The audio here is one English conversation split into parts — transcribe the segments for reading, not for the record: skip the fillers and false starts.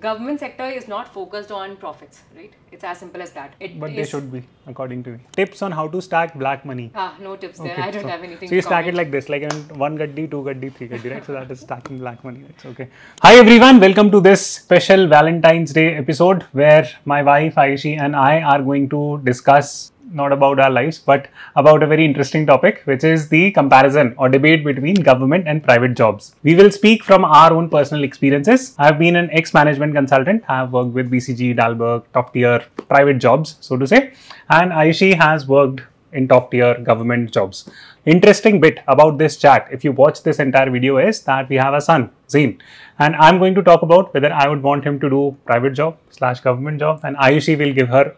Government sector is not focused on profits, right? It's as simple as that. But they should be, according to me. Tips on how to stack black money. No tips there. I don't have anything. So you stack it like this, like in 1 gaddi, 2 gaddi, 3 gaddi, right? So that is stacking black money. It's okay. Hi everyone, welcome to this special Valentine's Day episode where my wife Ayushi and I are going to discuss not about our lives, but about a very interesting topic, which is the comparison or debate between government and private jobs. We will speak from our own personal experiences. I have been an ex-management consultant. I have worked with BCG, Dalberg, top tier private jobs, so to say. And Ayushi has worked in top tier government jobs. Interesting bit about this chat, if you watch this entire video, is that we have a son, Zeen. And I'm going to talk about whether I would want him to do private job / government job. And Ayushi will give her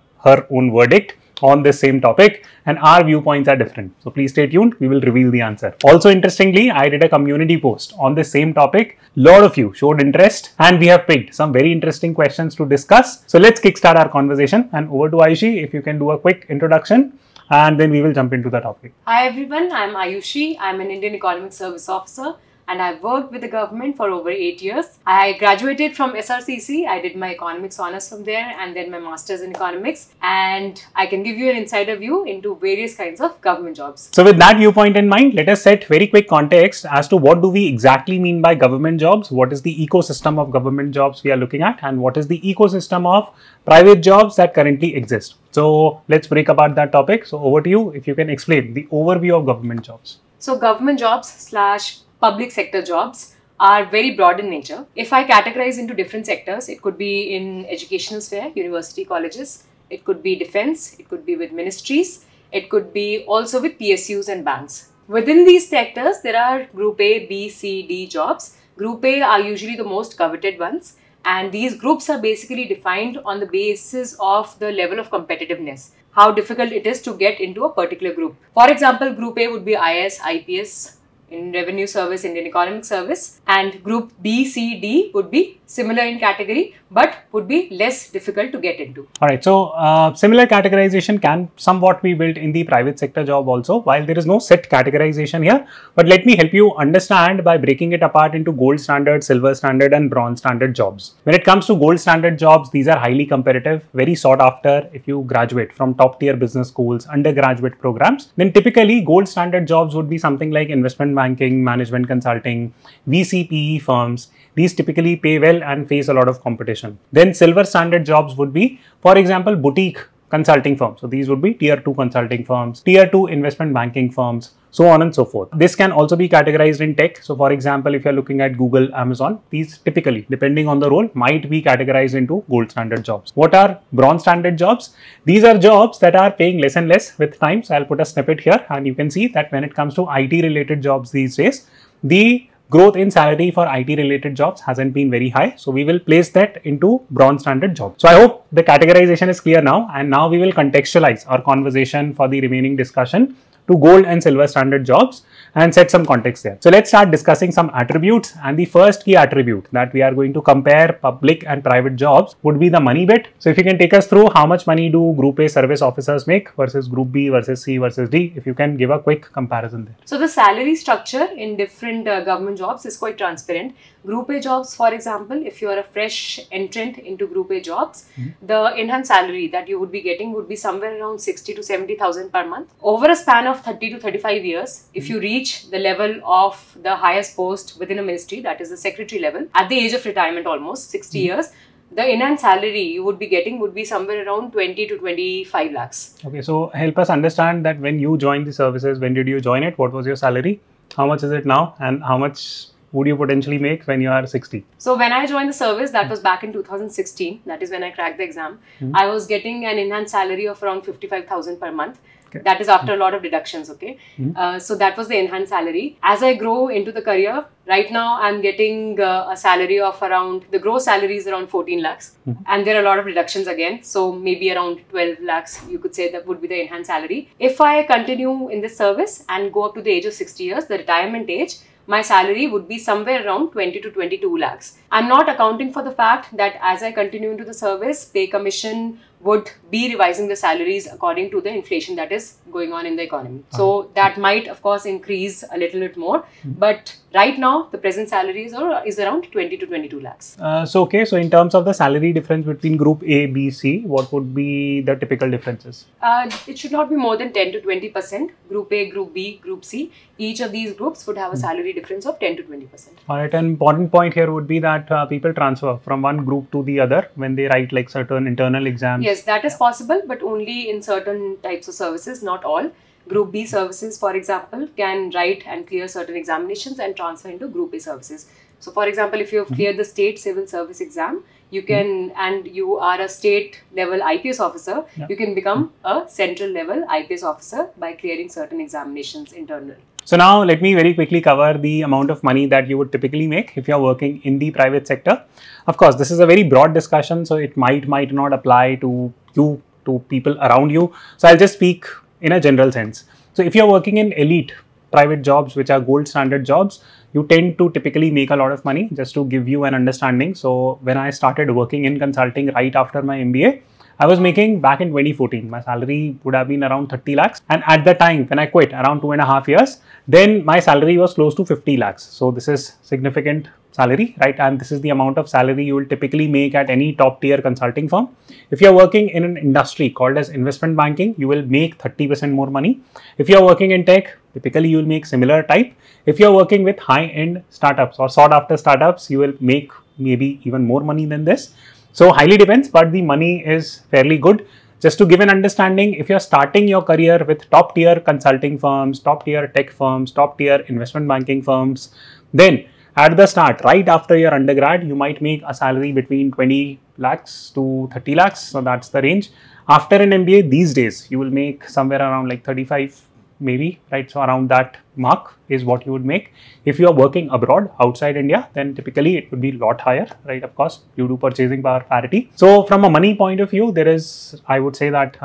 own verdict on this same topic, and our viewpoints are different. So please stay tuned, we will reveal the answer. Also interestingly, I did a community post on this same topic. Lot of you showed interest and we have picked some very interesting questions to discuss. So let's kickstart our conversation, and over to Ayushi, if you can do a quick introduction and then we will jump into the topic. Hi everyone, I'm Ayushi. I'm an Indian Economic Service Officer and I've worked with the government for over 8 years. I graduated from SRCC. I did my economics honors from there and then my master's in economics, and I can give you an insider view into various kinds of government jobs. So with that viewpoint in mind, let us set very quick context as to what do we exactly mean by government jobs, what is the ecosystem of government jobs we are looking at, and what is the ecosystem of private jobs that currently exist. So let's break apart that topic. So over to you, if you can explain the overview of government jobs. So government jobs / public sector jobs are very broad in nature. If I categorize into different sectors, it could be in educational sphere, university, colleges, it could be defense, it could be with ministries, it could be also with PSUs and banks. Within these sectors, there are Group A, B, C, D jobs. Group A are usually the most coveted ones, and these groups are basically defined on the basis of the level of competitiveness, how difficult it is to get into a particular group. For example, Group A would be IS, IPS, in revenue service, Indian economic service, and group B, C, D would be similar in category but would be less difficult to get into. Alright, so similar categorization can somewhat be built in the private sector job also, while there is no set categorization here. But let me help you understand by breaking it apart into gold standard, silver standard and bronze standard jobs. When it comes to gold standard jobs, these are highly competitive, very sought after if you graduate from top tier business schools, undergraduate programs. Then typically gold standard jobs would be something like investment banking, management consulting, VCPE firms. These typically pay well and face a lot of competition. Then silver standard jobs would be, for example, boutique consulting firms. So these would be tier 2 consulting firms, tier 2 investment banking firms, so on and so forth. This can also be categorized in tech. So for example, if you're looking at Google, Amazon, these typically, depending on the role, might be categorized into gold standard jobs. What are bronze standard jobs? These are jobs that are paying less and less with time. So I'll put a snippet here and you can see that when it comes to IT related jobs these days, the growth in salary for IT related jobs hasn't been very high. So we will place that into bronze standard jobs. So I hope the categorization is clear now, and now we will contextualize our conversation for the remaining discussion to gold and silver standard jobs and set some context there. So let's start discussing some attributes, and the first key attribute that we are going to compare public and private jobs would be the money bit. So if you can take us through how much money do Group A service officers make versus Group B versus C versus D, if you can give a quick comparison there. So the salary structure in different government jobs is quite transparent. Group A jobs, for example, if you are a fresh entrant into Group A jobs, the enhanced salary that you would be getting would be somewhere around 60 to 70,000 per month. Over a span of 30 to 35 years, if you reach the level of the highest post within a ministry, that is the secretary level, at the age of retirement almost, 60 years, the enhanced salary you would be getting would be somewhere around 20 to 25 lakhs. Okay, so help us understand that when you joined the services, when did you join it? What was your salary? How much is it now? And how much would you potentially make when you are 60? So when I joined the service, that was back in 2016. That is when I cracked the exam. I was getting an enhanced salary of around 55,000 per month. Okay. That is after a lot of deductions, okay? So that was the enhanced salary. As I grow into the career, right now I'm getting a salary of around, the gross salary is around 14 lakhs. And there are a lot of deductions again. So maybe around 12 lakhs, you could say that would be the enhanced salary. If I continue in this service and go up to the age of 60 years, the retirement age, my salary would be somewhere around 20 to 22 lakhs. I'm not accounting for the fact that as I continue into the service, pay commission would be revising the salaries according to the inflation that is going on in the economy. So that might, of course, increase a little bit more. But right now, the present salary is around 20 to 22 lakhs. So in terms of the salary difference between Group A, B, C, what would be the typical differences? It should not be more than 10 to 20%. Group A, Group B, Group C. Each of these groups would have a salary difference of 10 to 20%. Alright, an important point here would be that people transfer from one group to the other when they write like certain internal exams. Yes, that is possible, but only in certain types of services, not all. Group B services, for example, can write and clear certain examinations and transfer into Group A services. So, for example, if you have cleared the state civil service exam, you can, and you are a state level IPS officer, you can become a central level IPS officer by clearing certain examinations internal. So now let me very quickly cover the amount of money that you would typically make if you're working in the private sector. Of course, this is a very broad discussion, so it might not apply to you, to people around you. So I'll just speak in a general sense. So if you're working in elite private jobs, which are gold standard jobs, you tend to typically make a lot of money. Just to give you an understanding, so when I started working in consulting right after my MBA, I was making back in 2014, my salary would have been around 30 lakhs. And at the time when I quit, around 2.5 years, then my salary was close to 50 lakhs. So this is significant salary, right? And this is the amount of salary you will typically make at any top tier consulting firm. If you're working in an industry called as investment banking, you will make 30% more money. If you're working in tech, typically you will make similar type. If you're working with high-end startups or sought after startups, you will make maybe even more money than this. So highly depends, but the money is fairly good. Just to give an understanding, if you're starting your career with top tier consulting firms, top tier tech firms, top tier investment banking firms, then at the start, right after your undergrad, you might make a salary between 20 lakhs to 30 lakhs. So that's the range. After an MBA, these days, you will make somewhere around like 35 maybe, right? So around that mark is what you would make. If you are working abroad outside India, then typically it would be a lot higher, right? Of course, due to purchasing power parity. So from a money point of view, there is, I would say that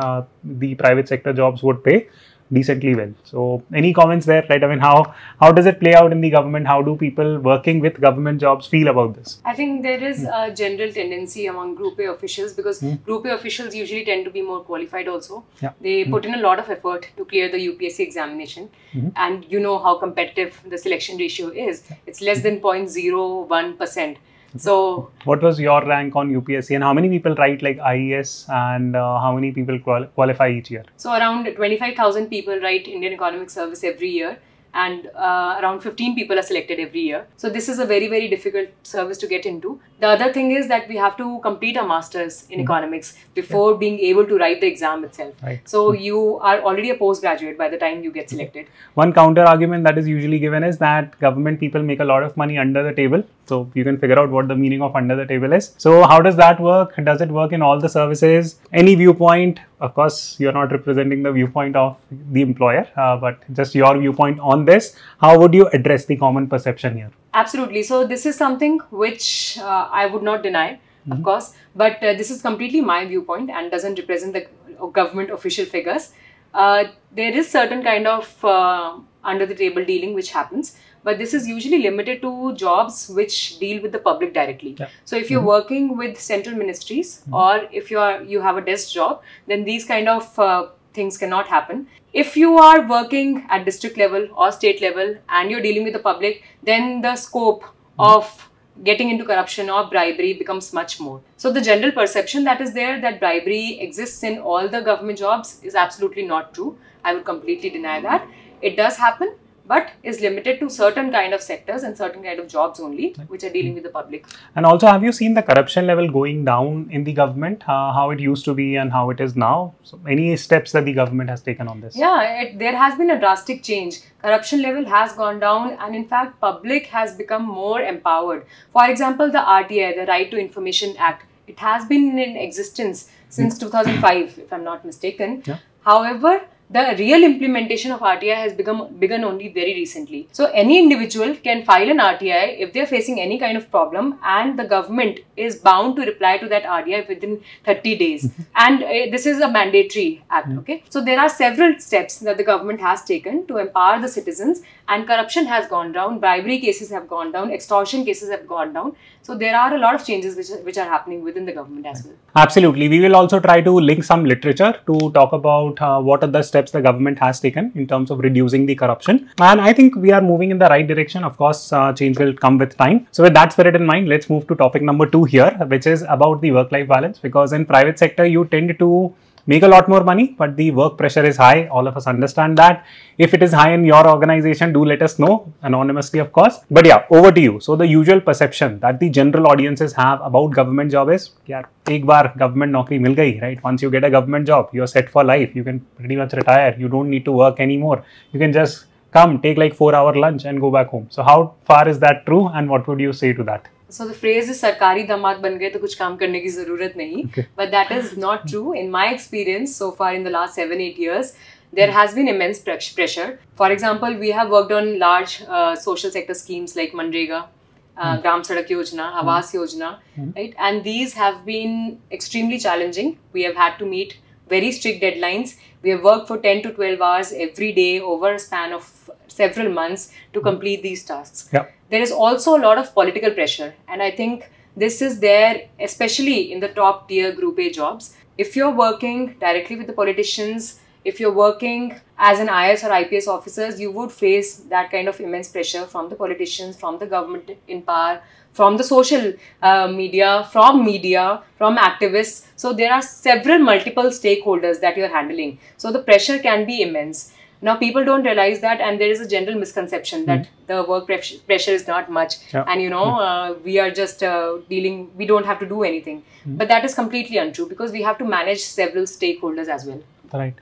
the private sector jobs would pay decently well. So any comments there, right? I mean, how does it play out in the government? How do people working with government jobs feel about this? I think there is a general tendency among Group A officials, because Group A officials usually tend to be more qualified also. They put in a lot of effort to clear the UPSC examination, and you know how competitive the selection ratio is. It's less than 0.01%. So what was your rank on UPSC, and how many people write like IES, and how many people qualify each year? So around 25,000 people write Indian Economic Service every year, and around 15 people are selected every year. So this is a very, very difficult service to get into. The other thing is that we have to complete a master's in economics before being able to write the exam itself. So you are already a postgraduate by the time you get selected. One counter argument that is usually given is that government people make a lot of money under the table. So you can figure out what the meaning of under the table is. So how does that work? Does it work in all the services? Any viewpoint? Of course, you're not representing the viewpoint of the employer, but just your viewpoint on this. How would you address the common perception here? Absolutely. So this is something which I would not deny, of course, but this is completely my viewpoint and doesn't represent the government official figures. There is certain kind of under the table dealing which happens, but this is usually limited to jobs which deal with the public directly. So if you're working with central ministries, or if you have a desk job, then these kind of things cannot happen. If you are working at district level or state level and you're dealing with the public, then the scope of getting into corruption or bribery becomes much more. So the general perception that is there, that bribery exists in all the government jobs, is absolutely not true. I would completely deny that. It does happen, but is limited to certain kind of sectors and certain kind of jobs only, which are dealing with the public. And also, have you seen the corruption level going down in the government, how it used to be and how it is now? So any steps that the government has taken on this? Yeah, there has been a drastic change. Corruption level has gone down, and in fact, public has become more empowered. For example, the RTI, the Right to Information Act, it has been in existence since 2005, if I'm not mistaken. However, the real implementation of RTI has begun only very recently. So any individual can file an RTI if they are facing any kind of problem, and the government is bound to reply to that RTI within 30 days. And this is a mandatory act. Okay, so there are several steps that the government has taken to empower the citizens, and corruption has gone down, bribery cases have gone down, extortion cases have gone down. So there are a lot of changes which are happening within the government as well. Absolutely. We will also try to link some literature to talk about what are the steps the government has taken in terms of reducing the corruption. And I think we are moving in the right direction. Of course, change will come with time. So with that spirit in mind, let's move to topic number 2 here, which is about the work-life balance. Because in private sector, you tend to make a lot more money, but the work pressure is high. All of us understand that. If it is high in your organization, do let us know anonymously, of course. But yeah, over to you. So the usual perception that the general audiences have about government job is, yeah, ek baar government naukri mil gayi, right? Once you get a government job, you're set for life. You can pretty much retire. You don't need to work anymore. You can just come, take like 4-hour lunch and go back home. So how far is that true, and what would you say to that? So the phrase is sarkari damat ban gaye to kuch kaam karne ki zarurat nahi. Okay. But that is not true. In my experience so far in the last 7-8 years, there has been immense pressure. For example, we have worked on large social sector schemes like Manrega, Gram Sadak Yojana, Awas Yojana, right? And these have been extremely challenging. We have had to meet very strict deadlines. We have worked for 10 to 12 hours every day over a span of several months to complete these tasks. Yeah. There is also a lot of political pressure, and I think this is there especially in the top tier group A jobs. If you're working directly with the politicians, if you're working as an IAS or IPS officers, you would face that kind of immense pressure from the politicians, from the government in power, from the social media, from activists. So there are multiple stakeholders that you're handling. So the pressure can be immense. Now, people don't realize that, and there is a general misconception that the work pressure is not much, and we are just we don't have to do anything. But that is completely untrue, because we have to manage several stakeholders as well. Right.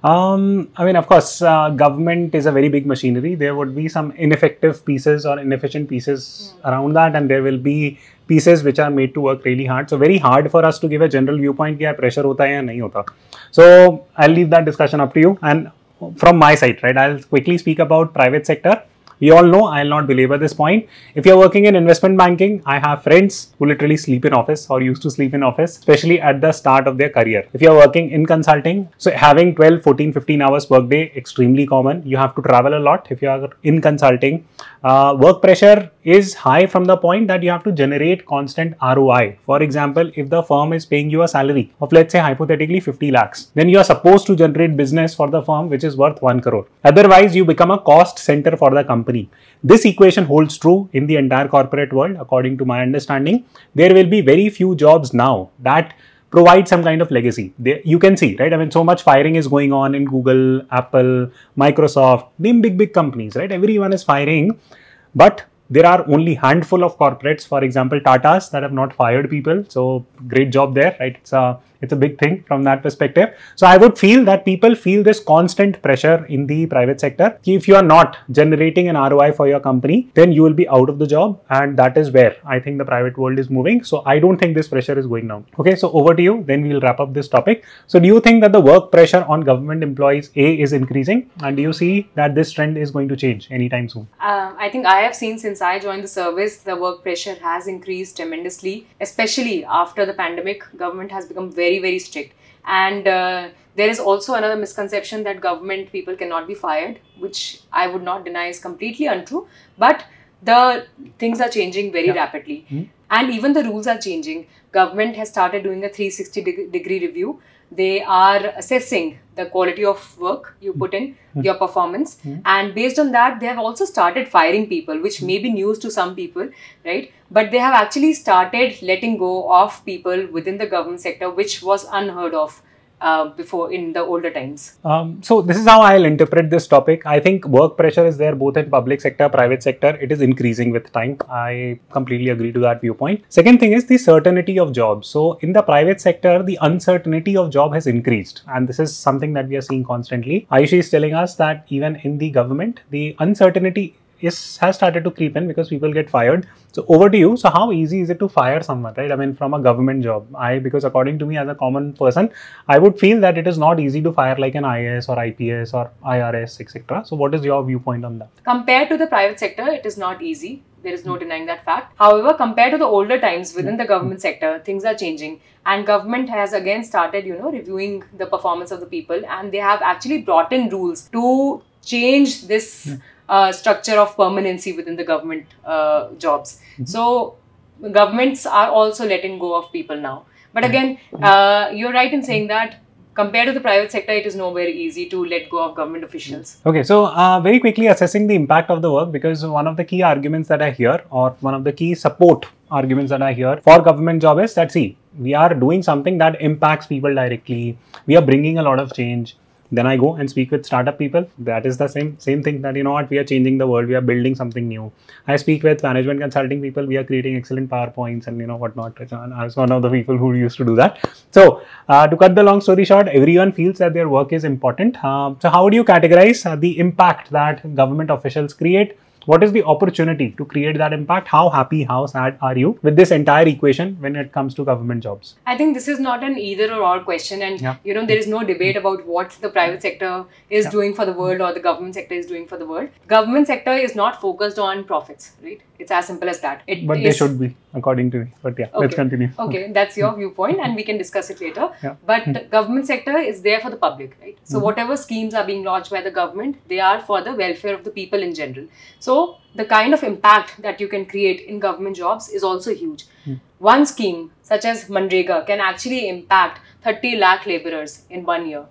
I mean, of course, government is a very big machinery. There would be some ineffective pieces or inefficient pieces around that, and there will be pieces which are made to work really hard. So very hard for us to give a general viewpoint कि pressure hota hai ya nahi hota. So I'll leave that discussion up to you. And from my side, right, I'll quickly speak about private sector. We all know, I'll not belabor this point. If you're working in investment banking, I have friends who literally sleep in office or used to sleep in office, especially at the start of their career. If you're working in consulting, so having 12, 14, 15 hours work day, extremely common. You have to travel a lot if you are in consulting. Work pressure is high from the point that you have to generate constant ROI. For example, if the firm is paying you a salary of, let's say, hypothetically 50 lakhs, then you are supposed to generate business for the firm which is worth 1 crore. Otherwise, you become a cost center for the company. This equation holds true in the entire corporate world, according to my understanding. There will be very few jobs now that provide some kind of legacy. You can see, right? I mean, so much firing is going on in Google, Apple, Microsoft, name big companies, right? Everyone is firing, but there are only handful of corporates, for example, Tatas, that have not fired people. So great job there, right? It's a big thing from that perspective. So I would feel that people feel this constant pressure in the private sector. If you are not generating an ROI for your company, then you will be out of the job. And that is where I think the private world is moving. So I don't think this pressure is going down. Okay, so over to you. Then we'll wrap up this topic. So do you think that the work pressure on government employees is increasing? And do you see that this trend is going to change anytime soon? I think I have seen since I joined the service, the work pressure has increased tremendously, especially after the pandemic. Government has become very strict, and there is also another misconception that government people cannot be fired, which I would not deny is completely untrue, but the things are changing very rapidly, and even the rules are changing. Government has started doing a 360-degree review. They are assessing the quality of work you put in, your performance, and based on that, they have also started firing people, which may be news to some people, right? But they have actually started letting go of people within the government sector, which was unheard of before in the older times. So this is how I'll interpret this topic. I think work pressure is there both in public sector, private sector. It is increasing with time. I completely agree to that viewpoint. Second thing is the certainty of jobs. So in the private sector, the uncertainty of job has increased. And this is something that we are seeing constantly. Ayushi is telling us that even in the government, the uncertainty has started to creep in because people get fired. So over to you. So how easy is it to fire someone, right? I mean, from a government job, because according to me as a common person, I would feel that it is not easy to fire like an IAS or IPS or IRS, etc. So what is your viewpoint on that? Compared to the private sector, it is not easy. There is no denying that fact. However, compared to the older times within the government sector, things are changing, and government has again started, reviewing the performance of the people, and they have actually brought in rules to change this structure of permanency within the government jobs. So governments are also letting go of people now. But again, you're right in saying that compared to the private sector, it is nowhere easy to let go of government officials. Okay, so very quickly assessing the impact of the work, because one of the key arguments that I hear, or one of the key support arguments that I hear for government job is that, see, we are doing something that impacts people directly. We are bringing a lot of change. Then I go and speak with startup people. That is the same thing, that, you know what, we are changing the world. We are building something new. I speak with management consulting people. We are creating excellent PowerPoints and, you know, whatnot. I was one of the people who used to do that. So to cut the long story short, everyone feels that their work is important. So how do you categorize the impact that government officials create? What is the opportunity to create that impact? How happy, how sad are you with this entire equation when it comes to government jobs? I think this is not an either or question, and you know, there is no debate about what the private sector is doing for the world or the government sector is doing for the world. Government sector is not focused on profits, right? It's as simple as that. But they should be, according to me. But yeah, let's continue. Okay, that's your viewpoint, and we can discuss it later. But the government sector is there for the public, right? So whatever schemes are being launched by the government, they are for the welfare of the people in general. So the kind of impact that you can create in government jobs is also huge. One scheme such as Manrega can actually impact 30 lakh laborers in 1 year.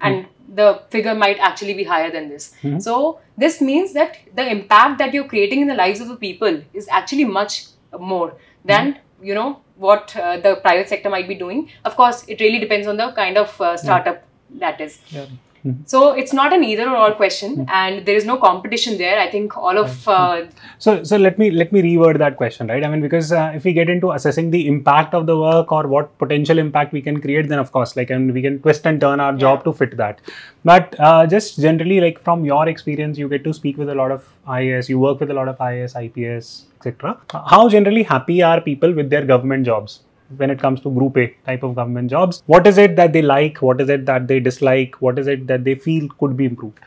And the figure might actually be higher than this. So this means that the impact that you're creating in the lives of the people is actually much more than, you know, what the private sector might be doing. Of course, it really depends on the kind of startup that is. So it's not an either or question, and there is no competition there. I think all of so let me reword that question, right? I mean, because if we get into assessing the impact of the work or what potential impact we can create, then of course, like, and we can twist and turn our job to fit that. But just generally, like, from your experience, you get to speak with a lot of IAS, you work with a lot of IAS, IPS, etc. How generally happy are people with their government jobs? When it comes to group A type of government jobs, what is it that they like? What is it that they dislike? What is it that they feel could be improved?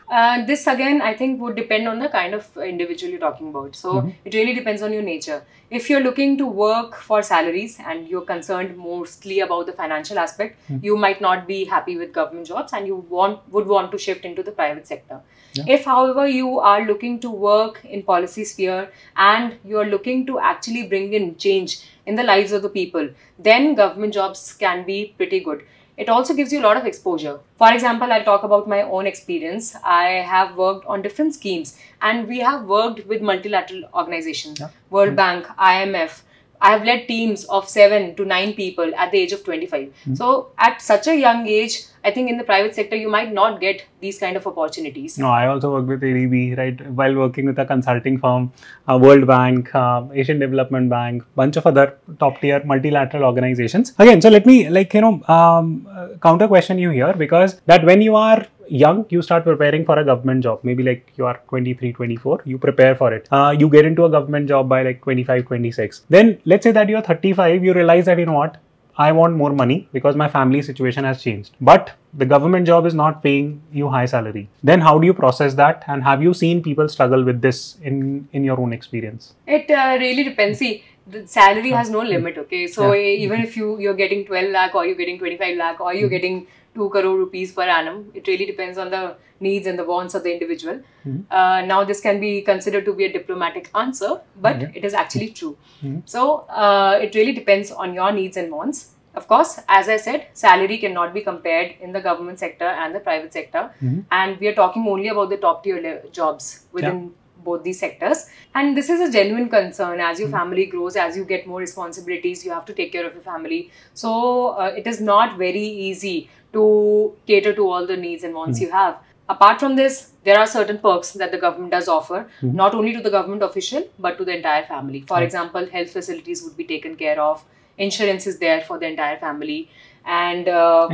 This again, I think, would depend on the kind of individual you're talking about. So it really depends on your nature. If you're looking to work for salaries and you're concerned mostly about the financial aspect, you might not be happy with government jobs and you would want to shift into the private sector. If, however, you are looking to work in policy sphere and you're looking to actually bring in change in the lives of the people, then government jobs can be pretty good. It also gives you a lot of exposure. For example, I'll talk about my own experience. I have worked on different schemes and we have worked with multilateral organizations, World Bank, IMF. I have led teams of 7 to 9 people at the age of 25. So at such a young age, I think in the private sector, you might not get these kind of opportunities. No, I also work with ADB, right? While working with a consulting firm, World Bank, Asian Development Bank, bunch of other top tier multilateral organizations. Again, so let me, like, you know, counter question you here, because that when you are young, you start preparing for a government job. Maybe like you are 23, 24, you prepare for it. You get into a government job by like 25, 26. Then let's say that you're 35, you realize that, you know what, I want more money because my family situation has changed. But the government job is not paying you high salary. Then how do you process that? And have you seen people struggle with this in your own experience? It really depends. See, the salary has no limit, okay? So even if you're getting 12 lakh or you're getting 25 lakh or you're getting 2 crore rupees per annum, it really depends on the needs and the wants of the individual. Now this can be considered to be a diplomatic answer, but it is actually true. So it really depends on your needs and wants. Of course, as I said, salary cannot be compared in the government sector and the private sector. And we are talking only about the top tier jobs within both these sectors. And this is a genuine concern. As your family grows, as you get more responsibilities, you have to take care of your family. So it is not very easy to cater to all the needs and wants you have. Apart from this, there are certain perks that the government does offer, not only to the government official, but to the entire family. For example, health facilities would be taken care of. Insurance is there for the entire family. And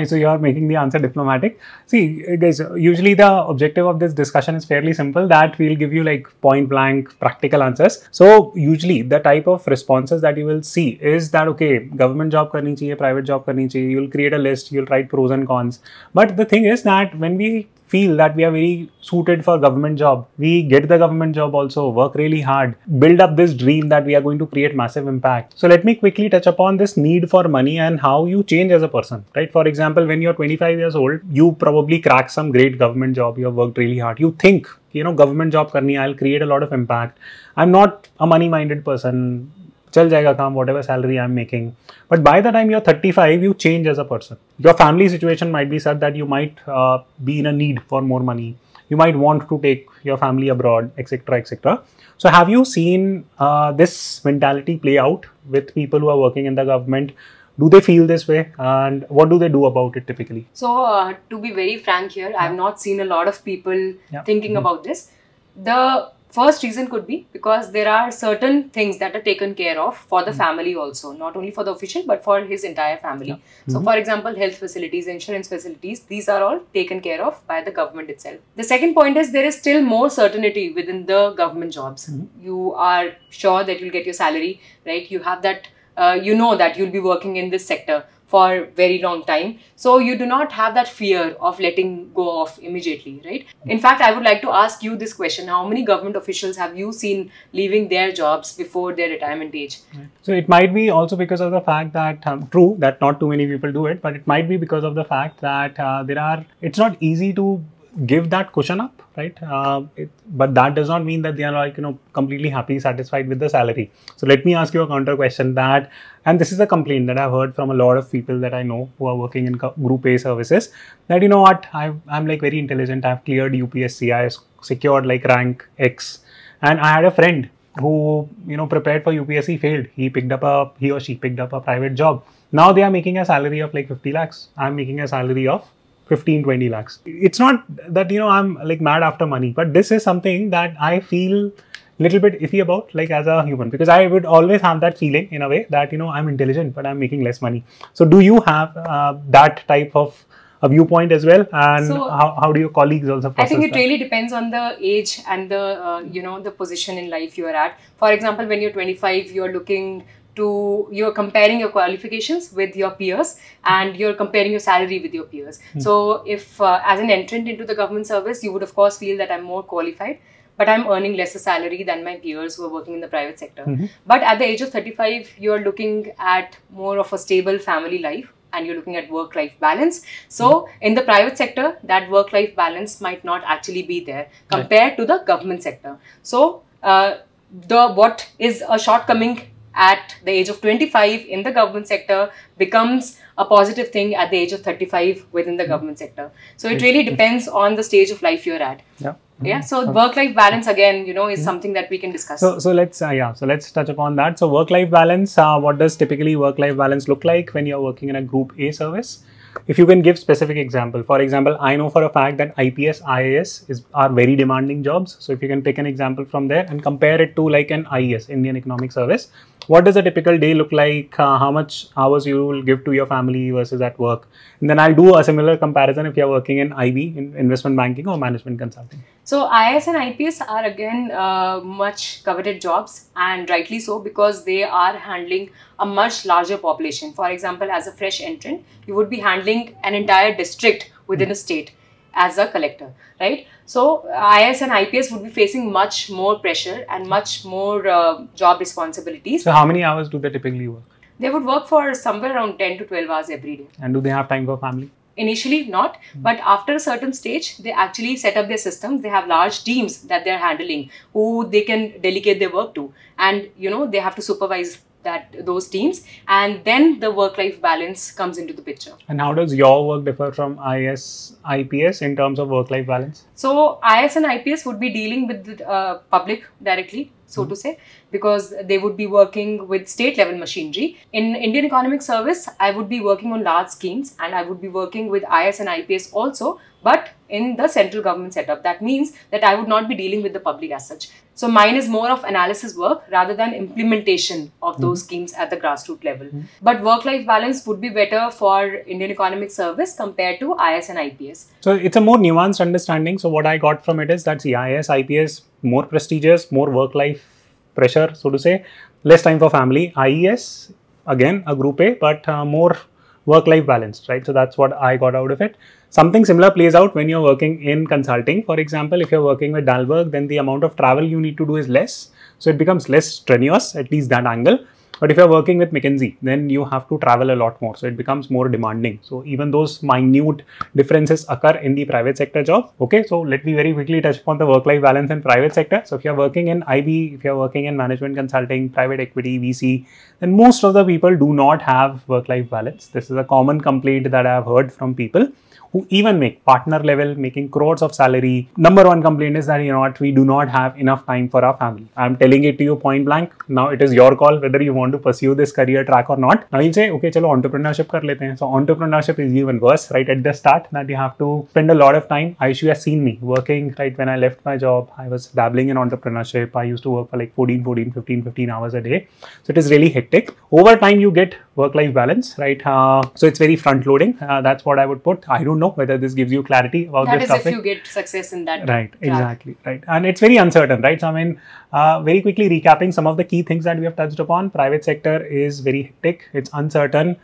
so you are making the answer diplomatic. See, guys, usually the objective of this discussion is fairly simple, that we'll give you like point blank practical answers. So usually the type of responses that you will see is that, okay, government job karni chahiye, private job karni chahiye, you'll create a list, you'll write pros and cons. But the thing is that when we feel that we are very suited for government job, we get the government job also, work really hard, build up this dream that we are going to create massive impact. So let me quickly touch upon this need for money and how you change as a person, right? For example, when you're 25 years old, you probably crack some great government job, you have worked really hard. You think, you know, government job karni, I'll create a lot of impact. I'm not a money-minded person. chal jayega kaam, whatever salary I'm making. But by the time you're 35, you change as a person. Your family situation might be such that you might be in a need for more money. You might want to take your family abroad, etc., etc. So have you seen this mentality play out with people who are working in the government? Do they feel this way, and what do they do about it typically? So to be very frank here, I have not seen a lot of people thinking about this. The first reason could be because there are certain things that are taken care of for the family also, not only for the official but for his entire family. So for example, health facilities, insurance facilities, these are all taken care of by the government itself. The second point is there is still more certainty within the government jobs. You are sure that you'll get your salary, right? You have that, you know that you'll be working in this sector for very long time. So you do not have that fear of letting go off immediately, right? In fact, I would like to ask you this question. How many government officials have you seen leaving their jobs before their retirement age? So it might be also because of the fact that, true, that not too many people do it, but it might be because of the fact that it's not easy to give that cushion up, right? But that does not mean that they are like, completely happy, satisfied with the salary. So let me ask you a counter question that, and this is a complaint that I've heard from a lot of people that I know who are working in Group A services, that you know what, I'm like very intelligent, I've cleared UPSC, I've secured like rank X, and I had a friend who, prepared for UPSC, failed. He or she picked up a private job. Now they are making a salary of like 50 lakhs. I'm making a salary of 15-20 lakhs. It's not that, I'm like mad after money, but this is something that I feel little bit iffy about, like as a human, because I would always have that feeling in a way that, I'm intelligent, but I'm making less money. So do you have that type of a viewpoint as well? And so, how do your colleagues also process I think it that? really depends on the age and the, the position in life you are at. For example, when you're 25, you're comparing your qualifications with your peers and you're comparing your salary with your peers. So if as an entrant into the government service, you would of course feel that I'm more qualified, but I'm earning lesser salary than my peers who are working in the private sector. But at the age of 35, you're looking at more of a stable family life and you're looking at work-life balance. So in the private sector, that work-life balance might not actually be there compared to the government sector. So what is a shortcoming at the age of 25 in the government sector becomes a positive thing at the age of 35 within the government sector. So it really depends on the stage of life you're at. Yeah. So work-life balance again, is something that we can discuss. So let's touch upon that. So work-life balance. What does typically work-life balance look like when you're working in a Group A service? If you can give specific example. For example, I know for a fact that IPS, IAS are very demanding jobs. So if you can pick an example from there and compare it to like an IES, Indian Economic Service, what does a typical day look like? How much hours you will give to your family versus at work? And then I'll do a similar comparison if you're working in IB, in investment banking or management consulting. So IAS and IPS are again much coveted jobs, and rightly so, because they are handling a much larger population. For example, as a fresh entrant, you would be handling an entire district within a state as a collector, right? So IAS and IPS would be facing much more pressure and much more job responsibilities. So how many hours do they typically work? They would work for somewhere around 10 to 12 hours every day. And do they have time for family? Initially not, but after a certain stage, they actually set up their systems. They have large teams that they're handling who they can delegate their work to. And, they have to supervise those teams, and then the work-life balance comes into the picture. And how does your work differ from IAS, IPS in terms of work-life balance? So IAS and IPS would be dealing with the public directly, so to say, because they would be working with state-level machinery. In Indian Economic Service, I would be working on large schemes, and I would be working with IAS and IPS also, but in the central government setup. That means that I would not be dealing with the public as such. So mine is more of analysis work rather than implementation of those schemes at the grassroots level. But work-life balance would be better for Indian Economic Service compared to IAS and IPS. So it's a more nuanced understanding. So what I got from it is that IAS, IPS, more prestigious, more work-life pressure, so to say, less time for family. IES, again, a Group A, but more work-life balance, right? So that's what I got out of it. Something similar plays out when you're working in consulting. For example, if you're working with Dalberg, then the amount of travel you need to do is less. So it becomes less strenuous, at least that angle. But if you're working with McKinsey, then you have to travel a lot more. So it becomes more demanding. So even those minute differences occur in the private sector job. Okay, so let me very quickly touch upon the work-life balance in private sector. So if you're working in IB, if you're working in management consulting, private equity, VC, then most of the people do not have work-life balance. This is a common complaint that I've heard from people who even make partner level, making crores of salary. Number one complaint is that, you know what, we do not have enough time for our family. I'm telling it to you point blank. Now it is your call whether you want to pursue this career track or not. Now you'll say, okay, chalo, entrepreneurship kar lete hain. So entrepreneurship is even worse, right? At the start, that you have to spend a lot of time. Ayushi has seen me working, right? When I left my job, I was dabbling in entrepreneurship. I used to work for like 15 hours a day. So it is really hectic. Over time, you get work-life balance, right? So it's very front-loading. That's what I would put. I don't know whether this gives you clarity about this topic. That is if you get success in that. Right, exactly, right. And it's very uncertain, right? So I mean, very quickly recapping some of the key things that we have touched upon. Private sector is very hectic. It's uncertain.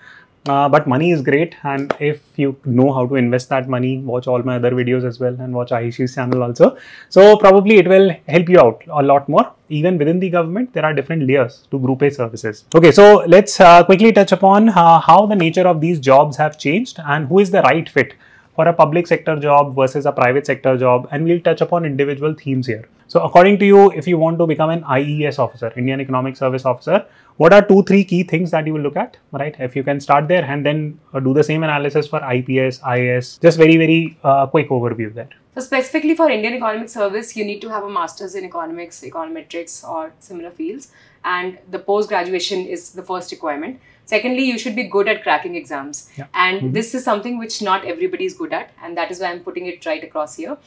But money is great, and if you know how to invest that money, watch all my other videos as well and watch Ayushi's channel also. So probably it will help you out a lot more. Even within the government, there are different layers to group A services. Okay, so let's quickly touch upon how the nature of these jobs have changed and who is the right fit for a public sector job versus a private sector job, and we'll touch upon individual themes here. So according to you, if you want to become an IES officer, Indian Economic Service Officer, what are 2-3 key things that you will look at, right? If you can start there and then do the same analysis for IPS, IAS, just very quick overview there. So specifically for Indian Economic Service, you need to have a master's in economics, econometrics or similar fields, and the post-graduation is the first requirement. Secondly, you should be good at cracking exams. Yeah. And this is something which not everybody is good at, and that is why I'm putting it right across here.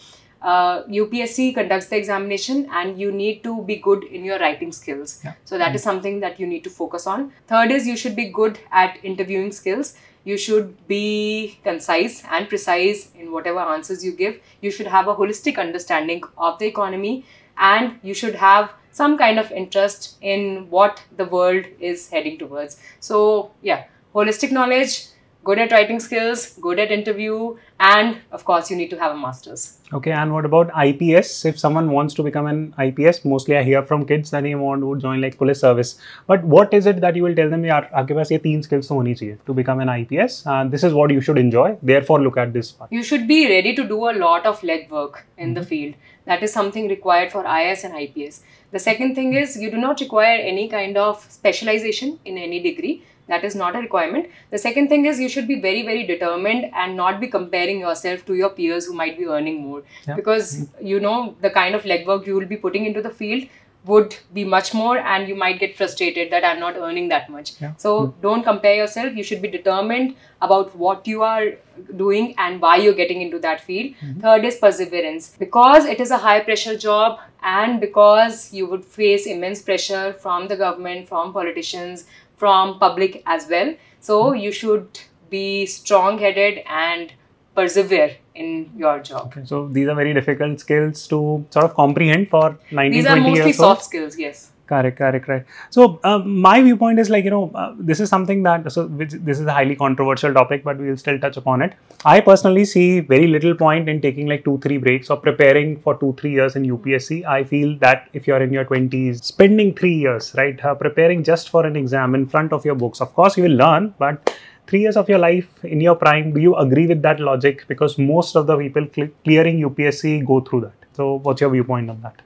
UPSC conducts the examination and you need to be good in your writing skills. Yeah. So that is something that you need to focus on. Third is you should be good at interviewing skills. You should be concise and precise in whatever answers you give. You should have a holistic understanding of the economy, and you should have some kind of interest in what the world is heading towards. So yeah, holistic knowledge, good at writing skills, good at interview, and of course you need to have a master's. Okay, and what about IPS? If someone wants to become an IPS, mostly I hear from kids that they want to join like police service. But what is it that you will tell them? Yaar, aapke paas ye 3 skills to honi chahiye to become an IPS. This is what you should enjoy. Therefore, look at this part. You should be ready to do a lot of legwork in the field. That is something required for IAS and IPS. The second thing is you do not require any kind of specialization in any degree. That is not a requirement. The second thing is you should be very determined and not be comparing yourself to your peers who might be earning more. Yeah. Because you know the kind of legwork you will be putting into the field would be much more, and you might get frustrated that I'm not earning that much. Yeah. So don't compare yourself. You should be determined about what you are doing and why you're getting into that field. Third is perseverance. Because it is a high pressure job and because you would face immense pressure from the government, from politicians, from public as well. So you should be strong-headed and persevere in your job. Okay, so these are very difficult skills to sort of comprehend for 19-20 years. These are mostly soft skills, yes. Correct. So my viewpoint is like, you know, this is something that, this is a highly controversial topic, but we will still touch upon it. I personally see very little point in taking like 2-3 breaks or preparing for 2-3 years in UPSC. I feel that if you're in your 20s, spending 3 years, right, preparing just for an exam in front of your books, of course you will learn, but 3 years of your life in your prime, do you agree with that logic? Because most of the people clearing UPSC go through that. So what's your viewpoint on that?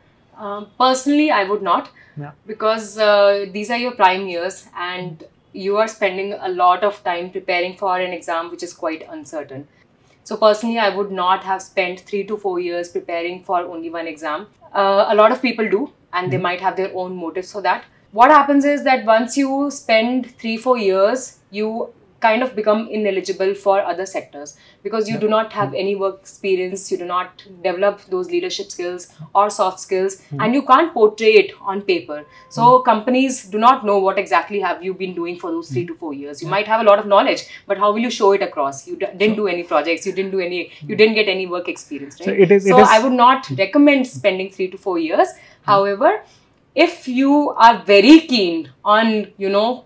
Personally, I would not. Yeah. Because these are your prime years and you are spending a lot of time preparing for an exam which is quite uncertain. So personally, I would not have spent 3 to 4 years preparing for only one exam. A lot of people do, and they might have their own motives for that. What happens is that once you spend 3-4 years, you kind of become ineligible for other sectors because you do not have any work experience, you do not develop those leadership skills or soft skills, and you can't portray it on paper. So companies do not know what exactly have you been doing for those 3 to 4 years. You might have a lot of knowledge, but how will you show it across? You didn't do any projects, you didn't get any work experience, right? So I would not recommend spending 3 to 4 years. However, if you are very keen on,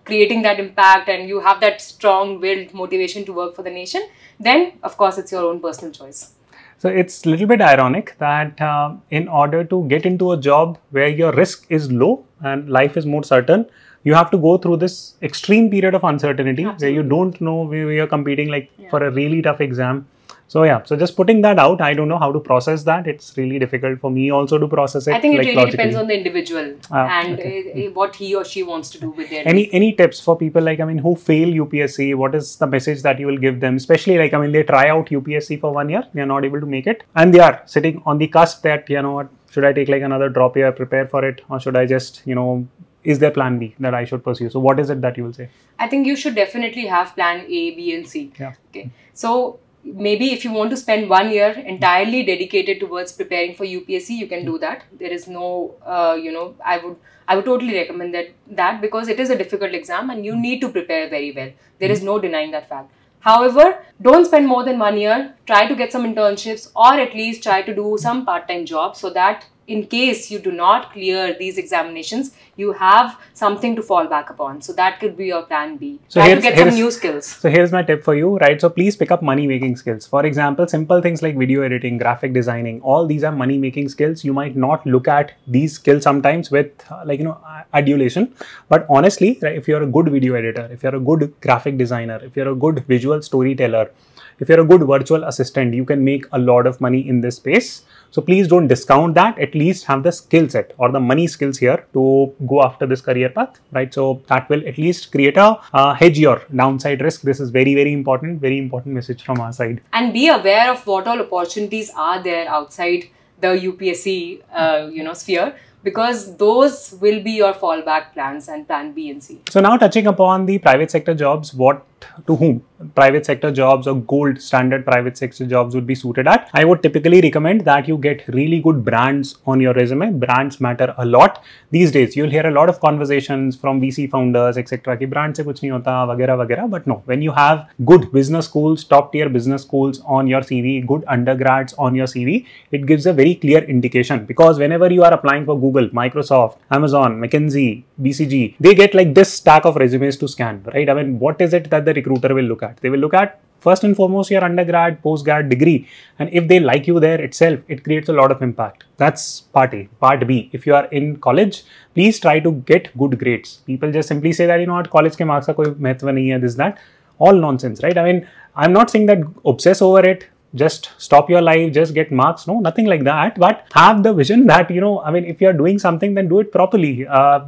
creating that impact and you have that strong-willed motivation to work for the nation, then of course it's your own personal choice. So it's a little bit ironic that in order to get into a job where your risk is low and life is more certain, you have to go through this extreme period of uncertainty. Absolutely. Where you don't know where you're competing like for a really tough exam. So yeah, so just putting that out, I don't know how to process that. It's really difficult for me also to process it. I think it like, really logically. depends on the individual and what he or she wants to do with their life. Any tips for people like, I mean, who fail UPSC? What is the message that you will give them? Especially like, I mean, they try out UPSC for 1 year, they are not able to make it, and they are sitting on the cusp that, you know what, should I take like another drop year, prepare for it, or should I just, you know, is there plan B that I should pursue? So what is it that you will say? I think you should definitely have plan A, B, and C. Yeah. Okay. So maybe if you want to spend 1 year entirely dedicated towards preparing for UPSC, you can do that. There is no, I would totally recommend that because it is a difficult exam and you need to prepare very well. There is no denying that fact. However, don't spend more than 1 year. Try to get some internships or at least try to do some part-time job so that in case you do not clear these examinations, you have something to fall back upon. So that could be your plan B. So try to get some new skills. So here's my tip for you, right? So please pick up money-making skills. For example, simple things like video editing, graphic designing, all these are money-making skills. You might not look at these skills sometimes with adulation. But honestly, right, if you're a good video editor, if you're a good graphic designer, if you're a good visual storyteller, if you're a good virtual assistant, you can make a lot of money in this space. So please don't discount that. At least have the skill set or the money skills here to go after this career path, right? So that will at least create a hedge your downside risk. This is very, very important message from our side. And be aware of what all opportunities are there outside the UPSC, sphere, because those will be your fallback plans and plan B and C. So now touching upon the private sector jobs, what to whom private sector jobs or gold standard private sector jobs would be suited at. I would typically recommend that you get really good brands on your resume. Brands matter a lot. These days, you'll hear a lot of conversations from VC founders, etc. कि brand से कुछ नहीं होता, वगैरह वगैरह. But no, when you have good business schools, top tier business schools on your CV, good undergrads on your CV, it gives a very clear indication. Because whenever you are applying for Google, Microsoft, Amazon, McKinsey, BCG, they get like this stack of resumes to scan, right? I mean, what is it that the recruiter will look at? They will look at first and foremost your undergrad, postgrad degree, and if they like you there itself, it creates a lot of impact. That's part A. Part B, if you are in college, please try to get good grades. People just simply say that, you know what, college ke marks ka koi महत्व nahi hai, this, that. All nonsense, right? I mean, I'm not saying that obsess over it, just stop your life, just get marks. No, nothing like that. But have the vision that, you know, I mean, if you're doing something, then do it properly.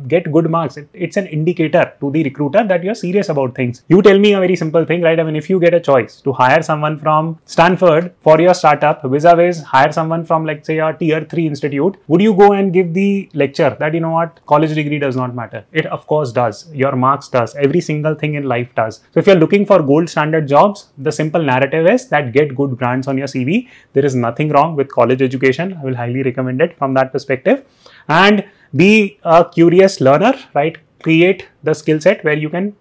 Get good marks. It's an indicator to the recruiter that you're serious about things. You tell me a very simple thing, right? I mean, if you get a choice to hire someone from Stanford for your startup, vis-a-vis hire someone from, like, say, a tier 3 institute, would you go and give the lecture that, you know what, college degree does not matter? It of course does. Your marks does. Every single thing in life does. So if you're looking for gold standard jobs, the simple narrative is that get good brands on your CV. There is nothing wrong with college education. I will highly recommend it from that perspective. And be a curious learner, right? Create the skill set where you can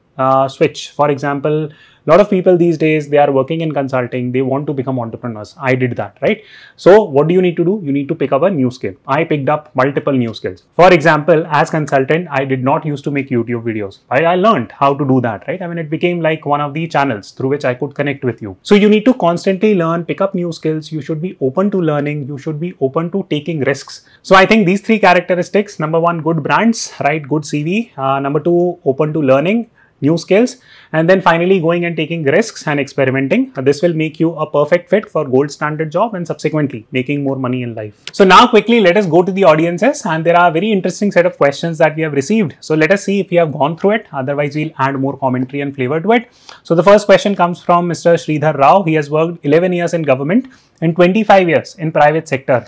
switch. For example, a lot of people these days, they are working in consulting. They want to become entrepreneurs. I did that, right? So what do you need to do? You need to pick up a new skill. I picked up multiple new skills. For example, as consultant, I did not used to make YouTube videos. I learned how to do that, right? I mean, it became like one of the channels through which I could connect with you. So you need to constantly learn, pick up new skills. You should be open to learning. You should be open to taking risks. So I think these three characteristics, number one, good brands, right? Good CV. Number two, open to learning new skills, and then finally going and taking risks and experimenting. This will make you a perfect fit for gold standard job and subsequently making more money in life. So now quickly let us go to the audiences, and there are very interesting set of questions that we have received. So let us see if we have gone through it. Otherwise we'll add more commentary and flavor to it. So the first question comes from Mr. Sridhar Rao. He has worked 11 years in government and 25 years in private sector.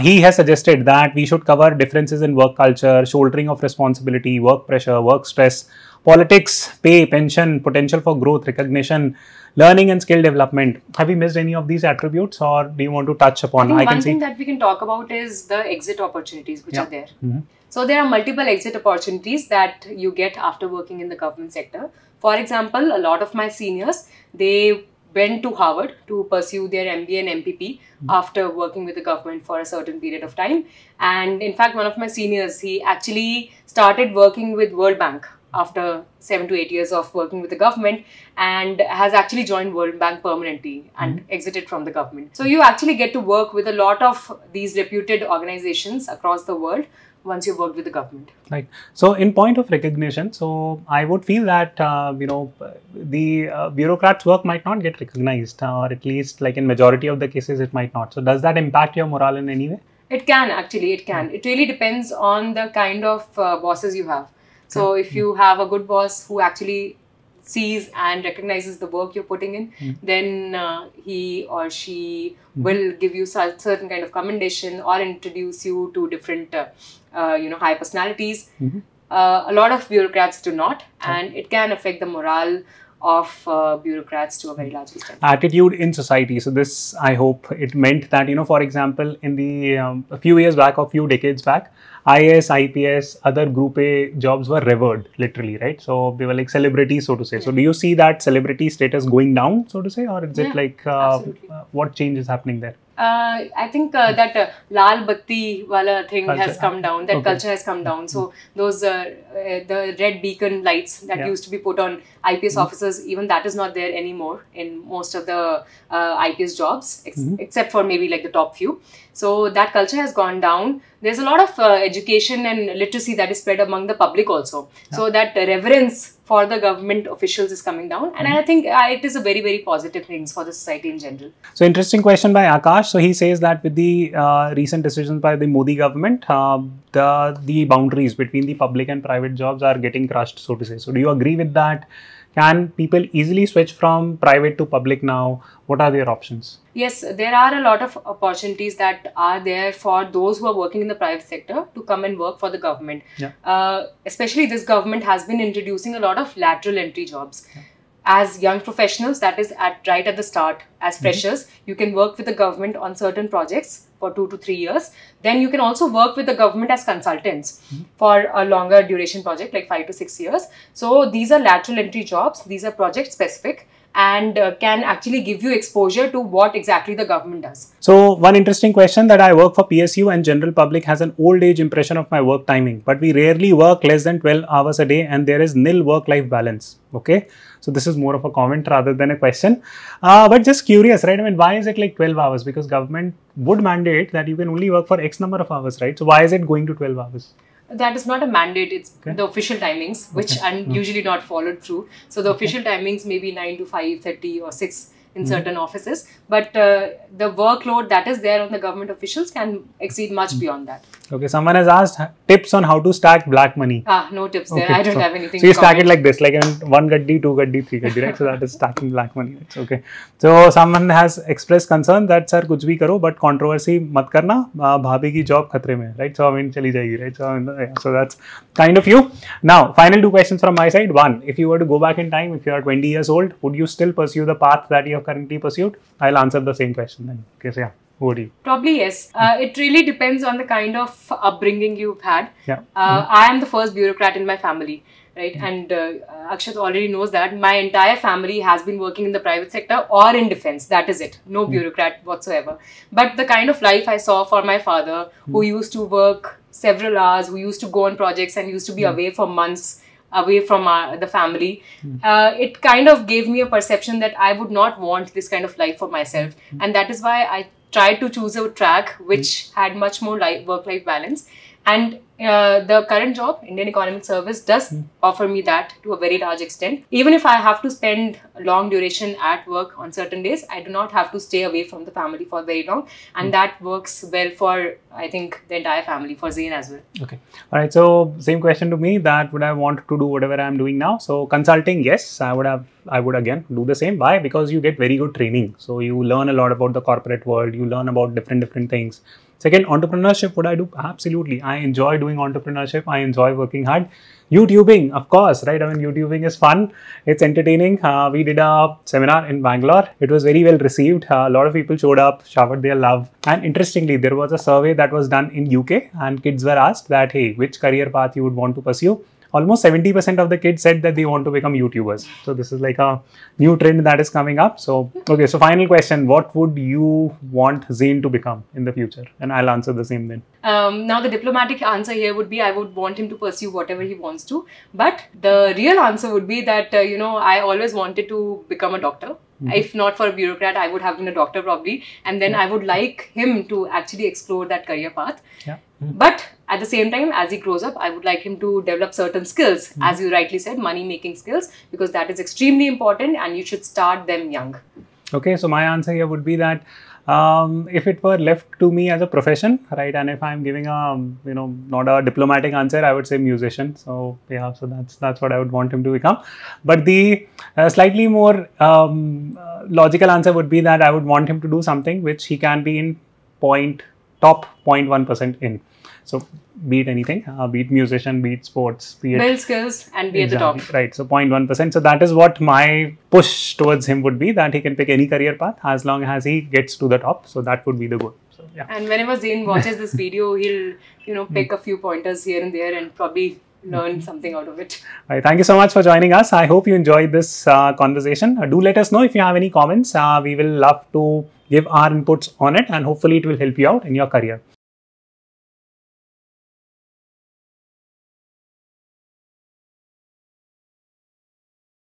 He has suggested that we should cover differences in work culture, shouldering of responsibility, work pressure, work stress, politics, pay, pension, potential for growth, recognition, learning and skill development. Have we missed any of these attributes, or do you want to touch upon? I think one thing that we can talk about is the exit opportunities which are there. So there are multiple exit opportunities that you get after working in the government sector. For example, a lot of my seniors, they went to Harvard to pursue their MBA and MPP after working with the government for a certain period of time. And in fact, one of my seniors, he actually started working with World Bank after 7 to 8 years of working with the government, and has actually joined World Bank permanently and exited from the government. So you actually get to work with a lot of these reputed organizations across the world once you've worked with the government. Right. So in point of recognition, so I would feel that, the bureaucrats' work might not get recognized, or at least like in majority of the cases, it might not. So does that impact your morale in any way? It can actually, it can. It really depends on the kind of bosses you have. So if you have a good boss who actually sees and recognizes the work you're putting in, then he or she will give you certain kind of commendation or introduce you to different, high personalities. A lot of bureaucrats do not, and it can affect the morale of bureaucrats to a very large extent. Attitude in society. So this, I hope it meant that, for example, in the a few years back or few decades back, IAS, IPS, other Group A jobs were revered, literally, right? So they were like celebrities, so to say. So do you see that celebrity status going down, so to say, or is it like what change is happening there? I think that Lal Batti wala thing has come down. That culture has come down. So those the red beacon lights that used to be put on IPS officers, even that is not there anymore in most of the IPS jobs, except for maybe like the top few. So that culture has gone down. There's a lot of education and literacy that is spread among the public also. So that reverence for the government officials is coming down, and I think it is a very, very positive thing for the society in general. So interesting question by Akash. So he says that with the recent decisions by the Modi government, the boundaries between the public and private jobs are getting crushed, so to say. So do you agree with that? Can people easily switch from private to public now? What are their options? Yes, there are a lot of opportunities that are there for those who are working in the private sector to come and work for the government. Especially this government has been introducing a lot of lateral entry jobs. As young professionals, that is right at the start, as freshers, you can work with the government on certain projects for 2 to 3 years. Then you can also work with the government as consultants for a longer duration project, like 5 to 6 years. So these are lateral entry jobs. These are project specific and can actually give you exposure to what exactly the government does. So one interesting question, that I work for PSU and general public has an old age impression of my work timing, but we rarely work less than 12 hours a day and there is nil work-life balance. Okay. So this is more of a comment rather than a question. But just curious, right? I mean, why is it like 12 hours? Because government would mandate that you can only work for X number of hours, right? So why is it going to 12 hours? That is not a mandate, it's the official timings, which are usually not followed through. So the official timings may be 9 to 5:30 or 6 in certain offices, but the workload that is there on the government officials can exceed much beyond that. Okay, someone has asked tips on how to stack black money. No tips there. I don't have anything. So you stack it like this, like 1 gaddi, 2 gaddi, 3 gaddi, right? So that is stacking black money. It's okay. So someone has expressed concern that sir kuch bhi karo, but controversy mat karna, bhabhi ki job khatre mein, right? So I mean chali jayegi, right? So that's kind of you. Now, final 2 questions from my side. One, if you were to go back in time, if you are 20 years old, would you still pursue the path that you have currently pursued? I'll answer the same question then. Okay, so yeah. Who do you? Probably yes. It really depends on the kind of upbringing you've had. I am the first bureaucrat in my family, right? And Akshat already knows that my entire family has been working in the private sector or in defense. That is it. No bureaucrat whatsoever. But the kind of life I saw for my father, who used to work several hours, who used to go on projects and used to be away for months, away from the family, it kind of gave me a perception that I would not want this kind of life for myself. And that is why I tried to choose a track which had much more work-life balance. And the current job, Indian Economic Service, does offer me that to a very large extent. Even if I have to spend long duration at work on certain days, I do not have to stay away from the family for very long. And that works well for, I think, the entire family, for Zain as well. Okay. All right. So same question to me, that would I want to do whatever I'm doing now? So consulting, yes, I would again do the same. Why? Because you get very good training. So you learn a lot about the corporate world. You learn about different things. Second, entrepreneurship, would I do? Absolutely. I enjoy doing entrepreneurship. I enjoy working hard. YouTubing, of course, right? I mean, YouTubing is fun. It's entertaining. We did a seminar in Bangalore. It was very well received. A lot of people showed up, showered their love. And interestingly, there was a survey that was done in UK and kids were asked that, hey, which career path you would want to pursue? Almost 70% of the kids said that they want to become YouTubers. So this is like a new trend that is coming up. So, okay. So final question, what would you want Zain to become in the future? And I'll answer the same then. Now the diplomatic answer here would be, I would want him to pursue whatever he wants to. But the real answer would be that, I always wanted to become a doctor. If not for a bureaucrat, I would have been a doctor probably. And then I would like him to actually explore that career path. But at the same time, as he grows up, I would like him to develop certain skills, as you rightly said, money-making skills, because that is extremely important and you should start them young. Okay, so my answer here would be that if it were left to me as a profession, right, and if I'm giving a, not a diplomatic answer, I would say musician. So yeah, so that's what I would want him to become. But the slightly more logical answer would be that I would want him to do something which he can be in top 0.1% in. So be it anything, be it musician, be it sports, be it build skills and be at the top. Right. So 0.1%. So that is what my push towards him would be, that he can pick any career path as long as he gets to the top. So that would be the goal. So yeah. And whenever Zain watches this video, he'll pick a few pointers here and there and probably learn something out of it. Right. Thank you so much for joining us. I hope you enjoyed this conversation. Do let us know if you have any comments. We will love to give our inputs on it, and hopefully it will help you out in your career.